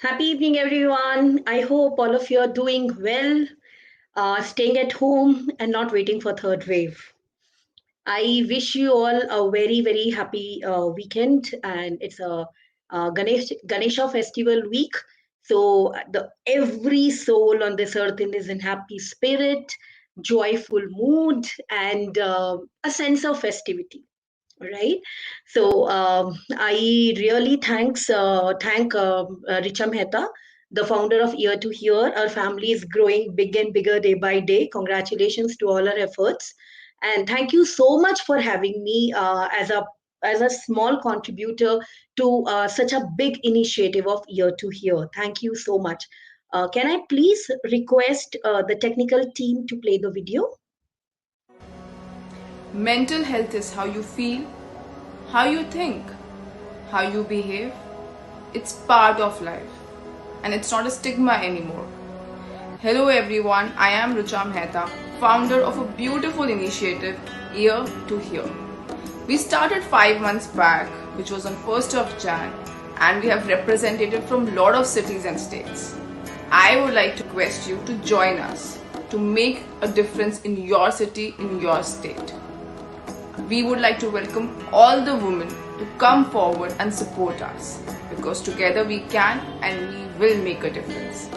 Happy evening, everyone. I hope all of you are doing well, staying at home and not waiting for third wave. I wish you all a very, very happy weekend, and it's a Ganesha festival week. So the every soul on this earth is in happy spirit, joyful mood, and a sense of festivity, right? So I really thank Richa Mehta, the founder of Ear to Hear. Our family is growing big and bigger day by day. Congratulations to all our efforts, and thank you so much for having me as a small contributor to such a big initiative of Ear to Hear. Thank you so much. Can I please request the technical team to play the video? Mental health is how you feel, how you think, how you behave. It's part of life and it's not a stigma anymore. Hello everyone, I am Rucha Mehta, founder of a beautiful initiative, Ear to Hear. We started 5 months back, which was on 1st of Jan, and we have representatives from lot of cities and states. I would like to request you to join us to make a difference in your city, in your state. We would like to welcome all the women to come forward and support us because together we can and we will make a difference.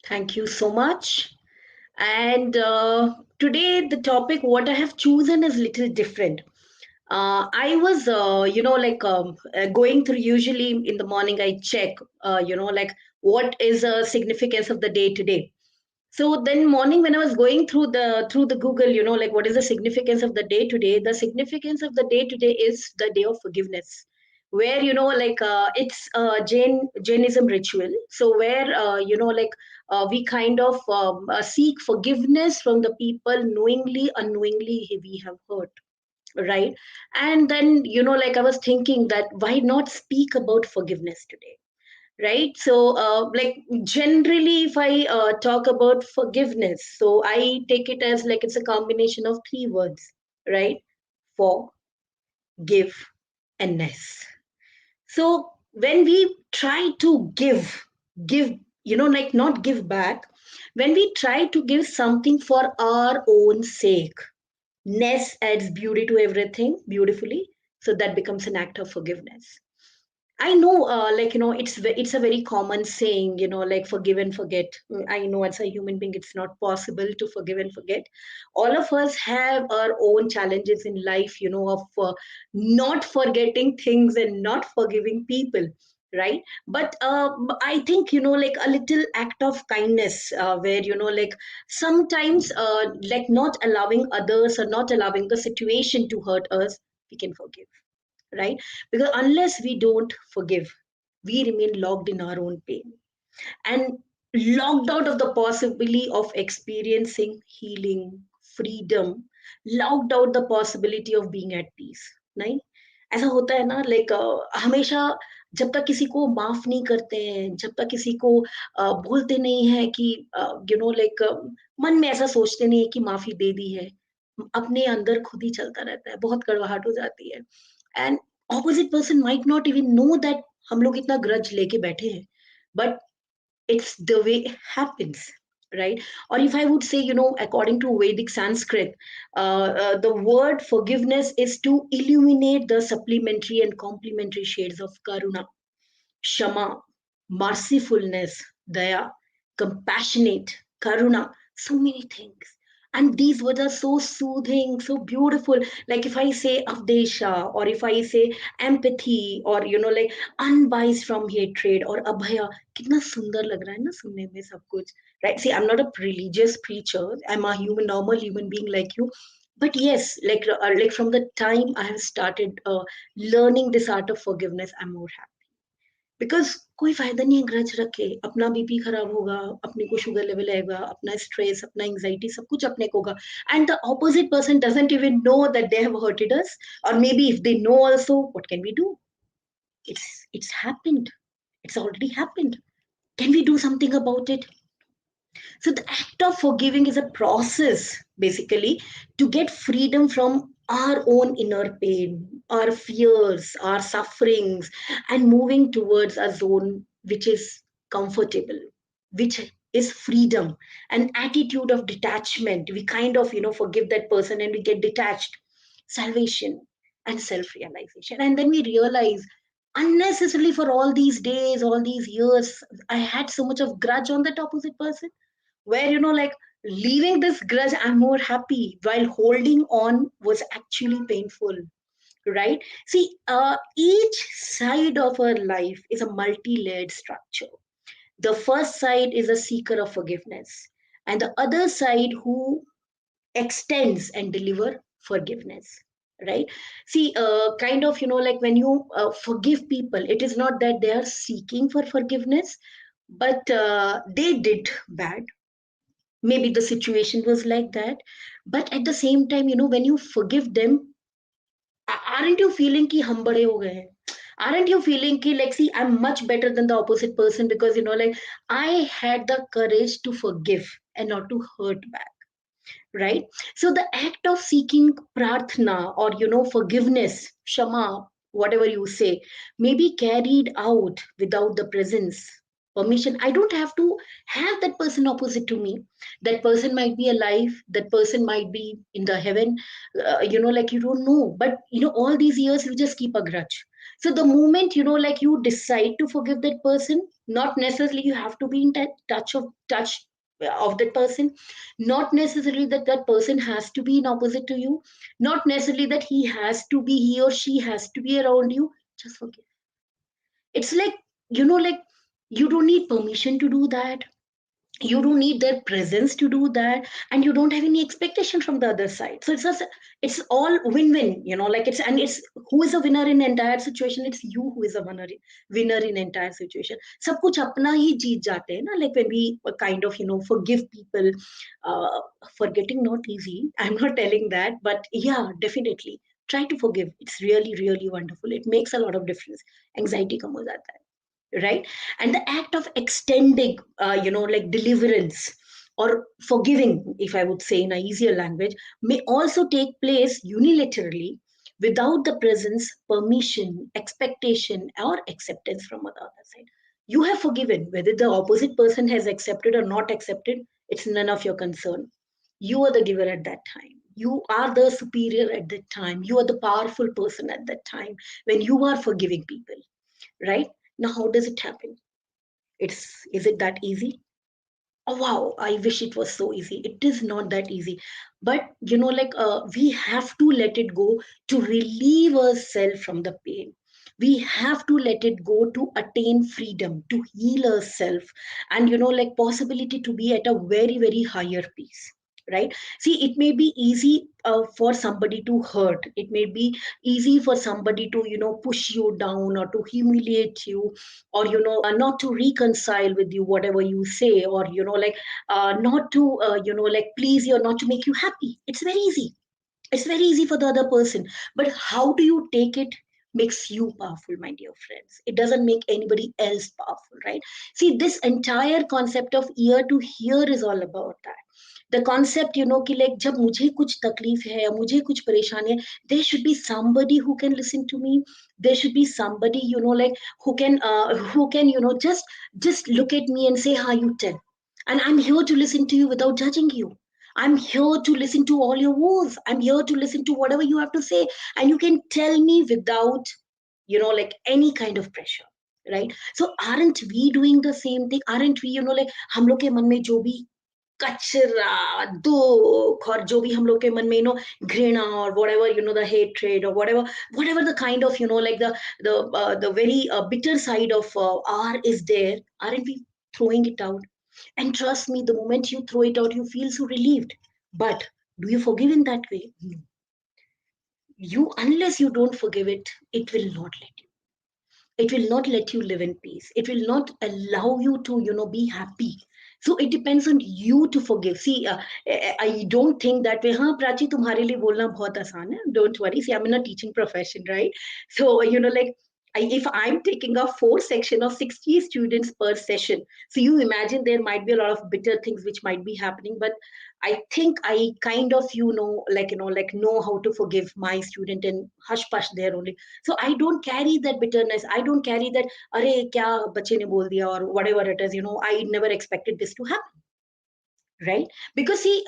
Thank you so much. And today, the topic what I have chosen is little different. I was, going through. Usually in the morning, I check, what is the significance of the day today. So then morning when I was going through the Google, what is the significance of the day today? The significance of the day today is the day of forgiveness, where it's Jainism ritual. So where we kind of seek forgiveness from the people knowingly, unknowingly we have hurt, right? And then I was thinking that why not speak about forgiveness today, right? So generally if I talk about forgiveness, so I take it as like it's a combination of three words, right? For, give, and ness. So when we try to give, not give back, when we try to give something for our own sake, ness adds beauty to everything beautifully, so that becomes an act of forgiveness. I know, it's a very common saying, like forgive and forget. I know as a human being, it's not possible to forgive and forget. All of us have our own challenges in life, of not forgetting things and not forgiving people, right? But I think, like a little act of kindness, where, like sometimes, like not allowing others or not allowing the situation to hurt us, we can forgive, right? Because unless we don't forgive, we remain locked in our own pain and locked out of the possibility of experiencing healing, freedom, locked out the possibility of being at peace, नहीं? ऐसा होता है ना, like हमेशा जब तक किसी को माफ नहीं करते हैं, जब तक किसी को बोलते नहीं है कि लाइक मन में ऐसा सोचते नहीं है कि माफी दे दी है, अपने अंदर खुद ही चलता रहता है, बहुत कड़वाहट हो जाती है। And opposite person might not even know that हम लोग इतना ग्रज लेके बैठे हैं, but it's the way it happens, right? Or if I would say, according to Vedic Sanskrit, the word forgiveness is to illuminate the supplementary and complementary shades of karuna, shama, mercifulness, daya, compassionate, karuna, so many things. And these words are so soothing, so beautiful. Like if I say avdesha, or if I say empathy, or like unbiased from hatred, or abhaya, कितना सुंदर लग रहा है ना सुनने में सब कुछ, right? See, I'm not a religious preacher. I'm a human, normal human being like you. But yes, like from the time I have started learning this art of forgiveness, I'm more happy. Because कोई फ़ायदा नहीं है grudge रख के, अपना BP खराब होगा, अपने को शुगर लेवल आएगा, अपना स्ट्रेस, अपना एंग्ज़ायटी सब कुछ अपने को होगा and the opposite person doesn't even know that they have hurted us और maybe if they know also what can we do? It's happened. It's already happened. Can we do something about it? So the act of forgiving is a process basically to get freedom from our own inner pain, our fears, our sufferings, and moving towards a zone which is comfortable, which is freedom, an attitude of detachment. We kind of, forgive that person and we get detached. Salvation and self realization. And then we realize unnecessarily for all these days, all these years, I had so much of grudge on that opposite person where like leaving this grudge I'm more happy while holding on was actually painful, right? See, each side of our life is a multi-layered structure. The first side is a seeker of forgiveness, and the other side who extends and deliver forgiveness, right? See, kind of, like when you forgive people, it is not that they are seeking for forgiveness, but they did bad. Maybe the situation was like that, but at the same time, when you forgive them, aren't you feeling ki hum bade ho gaye hain? Aren't you feeling ki, like, see, I'm much better than the opposite person because like I had the courage to forgive and not to hurt back, right? So the act of seeking prarthana, or forgiveness, shama, whatever you say, may be carried out without the presence, permission. I don't have to have that person opposite to me. That person might be alive, that person might be in the heaven, like, you don't know, but all these years you just keep a grudge. So the moment, like, you decide to forgive that person, not necessarily you have to be in touch of that person, not necessarily that that person has to be in opposite to you, not necessarily that he or she has to be around you. Just forgive. It's like, like, you don't need permission to do that, you don't need their presence to do that, and you don't have any expectation from the other side. So it's all win-win, like, it's who is a winner in entire situation? It's you who is a winner in entire situation. सब कुछ अपना ही जीत जाते हैं ना, like when we kind of, forgive people. uh, Forgetting not easy, I'm not telling that, but yeah, definitely try to forgive. It's really, really wonderful. It makes a lot of difference. Anxiety कम हो जाता है, right? And the act of extending, like deliverance or forgiving, if I would say in a easier language, may also take place unilaterally without the presence, permission, expectation, or acceptance from the other side. You have forgiven. Whether the opposite person has accepted or not accepted, it's none of your concern. You are the giver at that time. You are the superior at that time. You are the powerful person at that time when you are forgiving people, right? Now, how does it happen? Is it that easy? Oh wow, I wish it was so easy. It is not that easy. But like, we have to let it go to relieve ourselves from the pain. We have to let it go to attain freedom, to heal ourselves, and like, possibility to be at a very, very higher peace. Right? See, it may be easy for somebody to hurt. It may be easy for somebody to push you down or to humiliate you, or not to reconcile with you whatever you say, or like, not to like, please you, or not to make you happy. It's very easy. It's very easy for the other person, but how do you take it makes you powerful, my dear friends. It doesn't make anybody else powerful, right? See, this entire concept of ear to hear is all about that. The concept, कि like, जब मुझे कुछ तकलीफ है या मुझे कुछ परेशानी है, there should be somebody who can listen to me. There should be somebody, like, who can just look at me and say, how you tell, and I'm here to listen to you without judging you. I'm here to listen to all your woes. I'm here to listen to whatever you have to say. And you can tell me without, like, any kind of pressure. Right? So aren't we doing the same thing? Aren't we, like, हम लोग के मन में जो भी कचरा, दुख, और जो भी हम लोग के मन में, घृणा, or whatever, the hatred, or whatever the kind of, like, the very bitter side of R is there, aren't we throwing it out? And trust me, the moment you throw it out, you feel so relieved. But do you forgive in that way? No. Unless you don't forgive it, it will not let you. It will not let you live in peace. It will not allow you to, be happy. So it depends on you to forgive. See, I don't think that way. हाँ प्राची, तुम्हारे लिए बोलना बहुत आसान है. Don't worry. See, I'm in a teaching profession, right? So like, If I'm taking a 4 section of 60 students per session, so you imagine there might be a lot of bitter things which might be happening. But I think I kind of, like know how to forgive my student and hush push there only. So I don't carry that bitterness. I don't carry that, Arey, kya bache ne bol diya, or whatever it is, I never expected this to happen, right? Because see,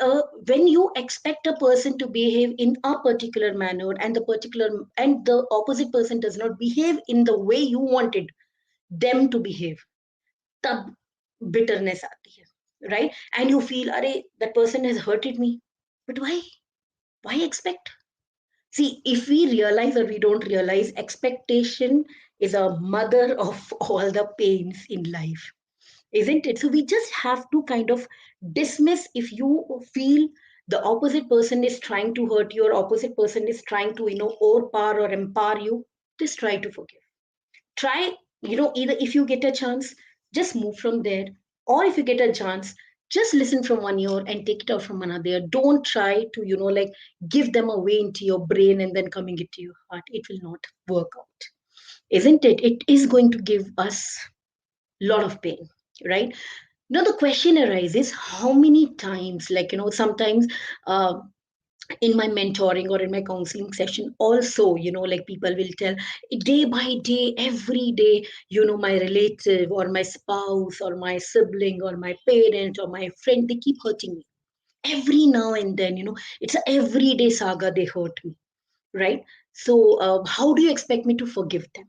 when you expect a person to behave in a particular manner, and the opposite person does not behave in the way you wanted them to behave, tab bitterness aati hai, right? And you feel, are that person has hurted me, but why expect? See, if we realize or we don't realize, expectation is a mother of all the pains in life, isn't it? So we just have to kind of dismiss. If you feel the opposite person is trying to hurt you, or opposite person is trying to, overpower or empower you, just try to forgive. Try, either if you get a chance, just move from there, or if you get a chance, just listen from one ear and take it out from another ear. Don't try to, like, give them away into your brain and then coming into your heart. It will not work out, isn't it? It is going to give us a lot of pain, right? Now the question arises, how many times, like, sometimes, uh, in my mentoring or in my counseling session also, like, people will tell, day by day, every day, my relative or my spouse or my sibling or my parent or my friend, they keep hurting me every now and then. It's a everyday saga, they hurt me, right? So how do you expect me to forgive them?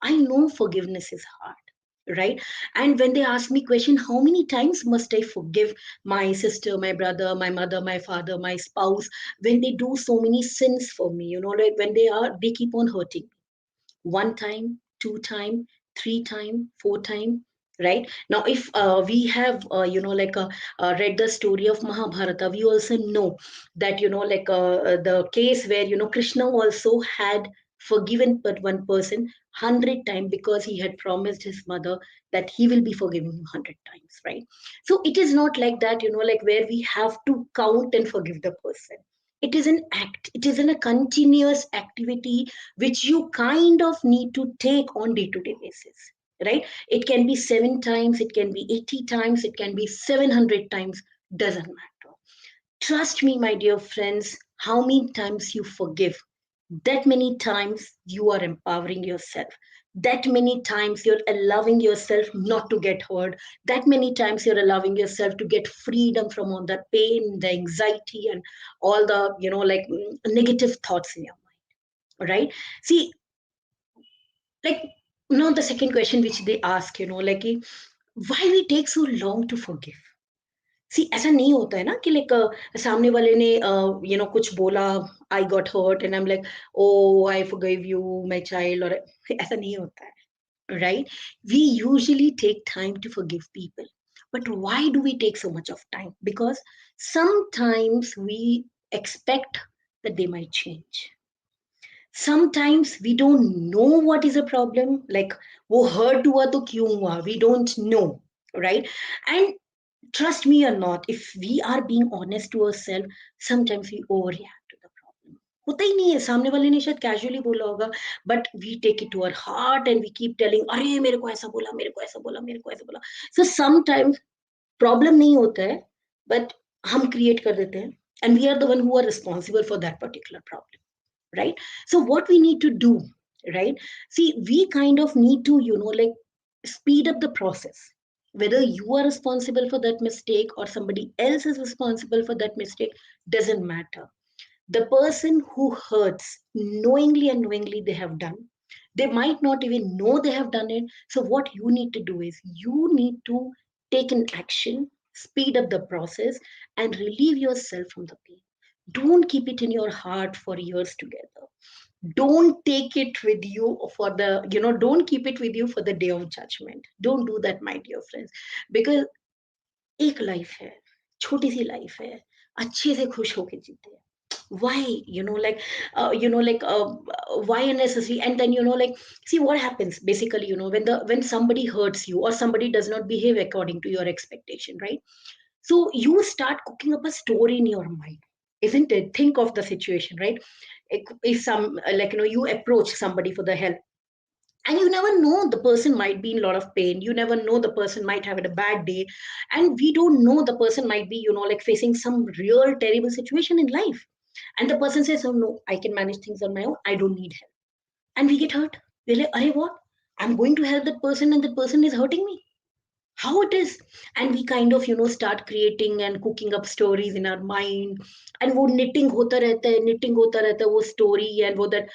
I know forgiveness is hard, right? And when they ask me question, how many times must I forgive my sister, my brother, my mother, my father, my spouse, when they do so many sins for me, like, when they keep on hurting, one time, two time, three time, four time, right? Now if we have, read the story of Mahabharata, we also know that, the case where, Krishna also had forgiven but one person 100 times, because he had promised his mother that he will be forgiving him 100 times, right? So it is not like that, like, where we have to count and forgive the person. It is an act, it is in a continuous activity which you kind of need to take on day to day basis, right? It can be 7 times, it can be 80 times, it can be 700 times, doesn't matter. Trust me, my dear friends, how many times you forgive, that many times you are empowering yourself. That many times you're allowing yourself not to get hurt. That many times you're allowing yourself to get freedom from all the pain, the anxiety, and all the, negative thoughts in your mind, right? See, like, now the second question which they ask, like, why we take so long to forgive? सी ऐसा नहीं होता है ना कि like सामने वाले ने कुछ बोला, I got hurt and I am like, oh I forgive you my child, और ऐसा नहीं होता है, right? We usually take time to forgive people, but why do we take so much of time? Because sometimes we expect that they might change. Sometimes we don't know what is a problem, like, वो hurt हुआ तो क्यों हुआ, we don't know, right? And trust me or not, if we are being honest to ourselves, sometimes we overreact to the problem. होता ही नहीं है, सामने वाले ने शायद कैजुअली बोला होगा, but we take it to our heart and we keep telling, अरे मेरे को ऐसा बोला, मेरे को ऐसा बोला, मेरे को ऐसा बोला. सो समटाइम्स प्रॉब्लम नहीं होता है, बट हम क्रिएट कर देते हैं, and we are the one who are responsible for that particular problem, right? So what we need to do, right? See, we kind of need to, like, speed up the process. Whether you are responsible for that mistake or somebody else is responsible for that mistake, doesn't matter. The person who hurts, knowingly and knowingly they have done, they might not even know they have done it. So what you need to do is, you need to take an action, speed up the process, and relieve yourself from the pain. Don't keep it in your heart for years together. Don't take it with you for the, don't keep it with you for the day of judgment. Don't do that, my dear friends. Because एक life है, छोटी सी life है, अच्छे से खुश होके जीते हैं. Why, why unnecessary? And then, like, see what happens basically, when somebody hurts you or somebody does not behave according to your expectation, right? So you start cooking up a story in your mind, isn't it? Think of the situation, right? If some, like, you approach somebody for the help, And you never know, the person might be in a lot of pain, you never know, the person might have had a bad day, and we don't know, the person might be, like facing some real terrible situation in life, and the person says, oh no, I can manage things on my own, I don't need help. And we get hurt. We're like, Arey, what, I'm going to help that person and that person is hurting me, how it is. And we kind of start creating and cooking up stories in our mind, and वो knitting होता रहता है, knitting होता रहता है, वो story, and वो that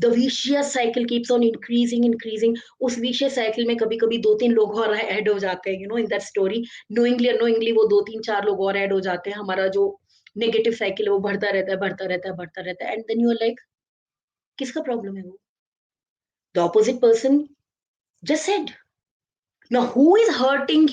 the vicious cycle keeps on increasing. उस vicious cycle में कभी कभी दो तीन लोग और ऐड हो जाते हैं, in that story, knowingly unknowingly वो दो तीन चार लोग और ऐड हो जाते हैं, हमारा जो नेगेटिव साइकिल है वो बढ़ता रहता है, बढ़ता रहता है, बढ़ता रहता है, and then you are like, किसका प्रॉब्लम है वो, the opposite person just said. Now, who is hurting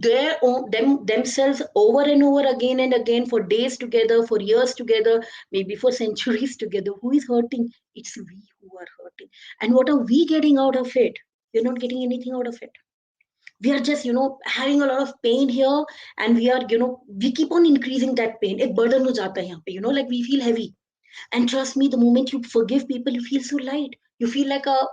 their own themselves over and over again and again for days together, for years together, maybe for centuries together? Who is hurting? It's we who are hurting. And what are we getting out of it? We're not getting anything out of it. We are just, having a lot of pain here, and we are, we keep on increasing that pain. एक burden हो जाता है यहाँ पे, like we feel heavy. And trust me, the moment you forgive people, you feel so light. You feel like a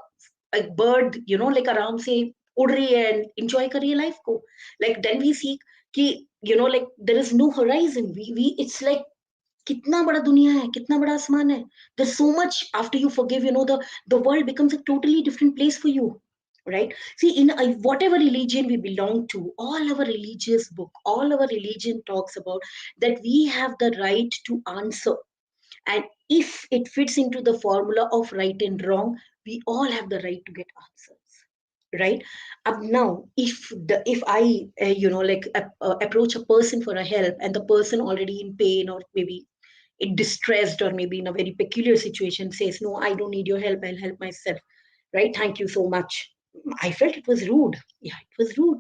bird, like आराम से उड़ रही है and enjoy कर रही है life को. Like then we see कि, like there is no horizon. It's like कितना बड़ा दुनिया है, कितना बड़ा आसमान है. There's so much after you forgive, the world becomes a totally different place for you. Right? See, in whatever religion we belong to, all our religious book, all our religion talks about that we have the right to answer, and if it fits into the formula of right and wrong, we all have the right to get answers. Right? Now, if I, like approach a person for a help, and the person already in pain, or maybe in distressed, or maybe in a very peculiar situation, says, no, I don't need your help, I'll help myself. Right? Thank you so much. I felt it was rude. Yeah, it was rude.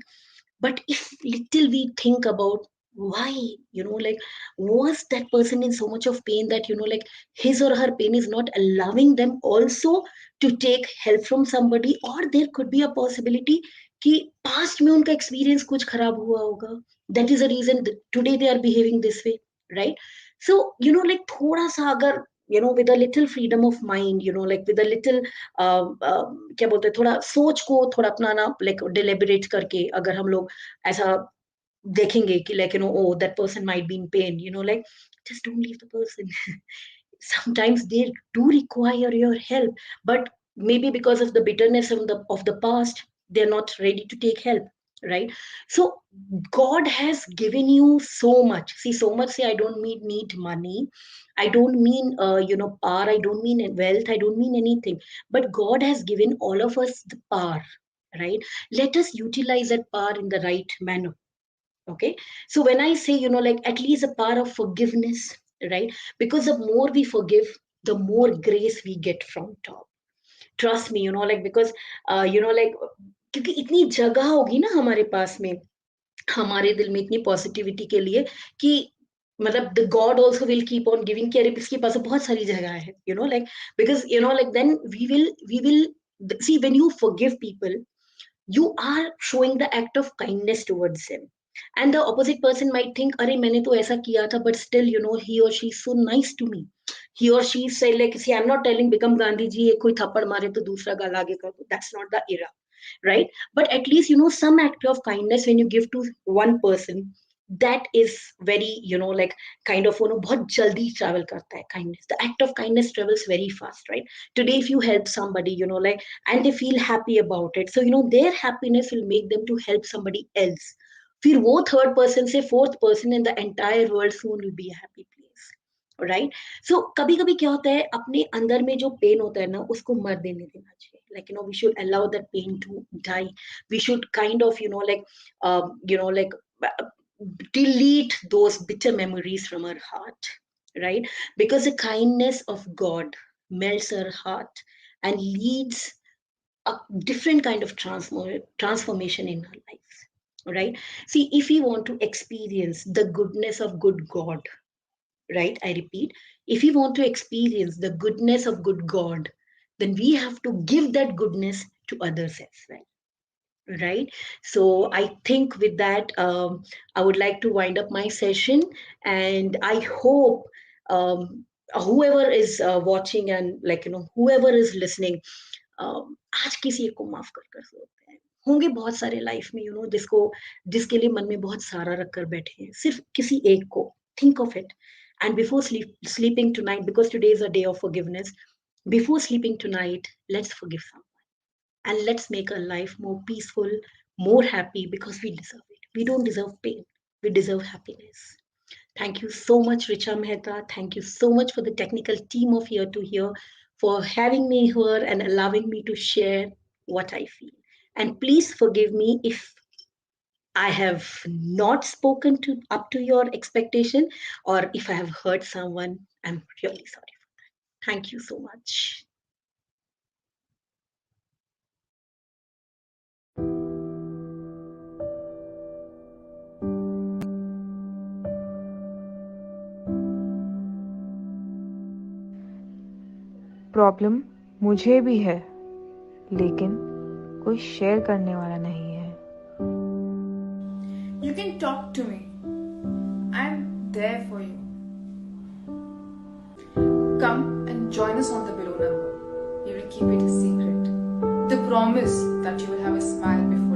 But if little we think about why, like, was that person in so much of pain that, like his or her pain is not allowing them also to take help from somebody, or there could be a possibility कि past में उनका experience कुछ खराब हुआ होगा, that is the reason that today they are behaving this way. Right? So, like थोड़ा सा अगर, with a little freedom of mind, like with a little क्या बोलते हैं, थोड़ा सोच को थोड़ा अपना ना, like deliberate करके अगर हम लोग ऐसा देखेंगे कि, like, oh, that person might be in pain, like, just don't leave the person. Sometimes they do require your help, but maybe because of the bitterness of the past, they're not ready to take help. Right? So God has given you so much. See, so much. Say, I don't need money, I don't mean power, I don't mean wealth, I don't mean anything, but God has given all of us the power. Right? Let us utilize that power in the right manner. Okay? So when I say, like at least a power of forgiveness, right? Because the more we forgive, the more grace we get from top. Trust me, like, because like, क्योंकि इतनी जगह होगी ना हमारे पास में, हमारे दिल में इतनी पॉजिटिविटी के लिए कि मतलब the God also will keep on giving कि अरे इसके पास तो बहुत सारी जगह है, like, because like then we will see, when you forgive people, you are showing the act of kindness towards him, and the opposite person might think, अरे मैंने तो ऐसा किया था, but still, he or she is so nice to me. He or she say, like, see, I'm not telling become Gandhi ji, एक कोई थप्पड़ मारे तो दूसरा गाल आगे कर दो. That's not the era. Right? But at least, some act of kindness when you give to one person, that is very, like, kind of, बहुत जल्दी travel करता है kindness. The act of kindness travels very fast. Right? Today, if you help somebody, like, and they feel happy about it, so, their happiness will make them to help somebody else. फिर वो third person से fourth person in the entire world soon will be a happy place. Right? So कभी कभी क्या होता है, अपने अंदर में जो पेन होता है ना, उसको मर देने देना चाहिए. Like, we should allow that pain to die. We should kind of, like, uh, delete those bitter memories from our heart. Right? Because the kindness of God melts our heart and leads a different kind of transformation in our lives. Right? See, if we want to experience the goodness of good God, right? I repeat, if we want to experience the goodness of good God, then we have to give that goodness to others as well. Right? So I think with that, I would like to wind up my session, and I hope whoever is watching, and, like, whoever is listening, आज किसी एक को माफ कर सकते हैं। होंगे बहुत सारे लाइफ में जिसको जिसके लिए मन में बहुत सारा रख कर बैठे हैं, सिर्फ किसी एक को think of it. And before sleeping tonight, because today is a day of forgiveness, before sleeping tonight, let's forgive someone and let's make our life more peaceful, more happy, because we deserve it. We don't deserve pain, we deserve happiness. Thank you so much, Richa Mehta. Thank you so much for the technical team of Here to Hear for having me here and allowing me to share what I feel. And please forgive me if I have not spoken to up to your expectation, or if I have hurt someone. I'm really sorry. Thank you so much. Problem मुझे भी है, लेकिन कोई share करने वाला नहीं है। You can talk to me. I'm there for you. Come and join us on the below number. We will keep it a secret. The promise that you will have a smile before